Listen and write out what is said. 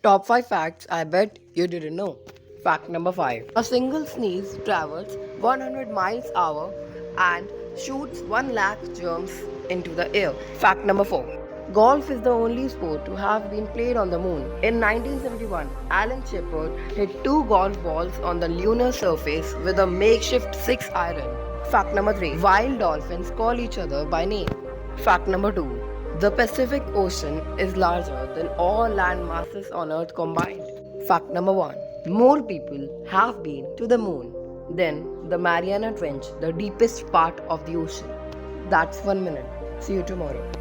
Top 5 facts I bet you didn't know. Fact number 5. A single sneeze travels 100 miles an hour and shoots 1 lakh germs into the air. Fact number 4. Golf is the only sport to have been played on the moon. In 1971, Alan Shepard hit 2 golf balls on the lunar surface with a makeshift 6 iron. Fact number 3. Wild dolphins call each other by name. Fact number 2. The Pacific Ocean is larger than all land masses on Earth combined. Fact number 1. More people have been to the moon than the Mariana Trench, the deepest part of the ocean. That's 1 minute. See you tomorrow.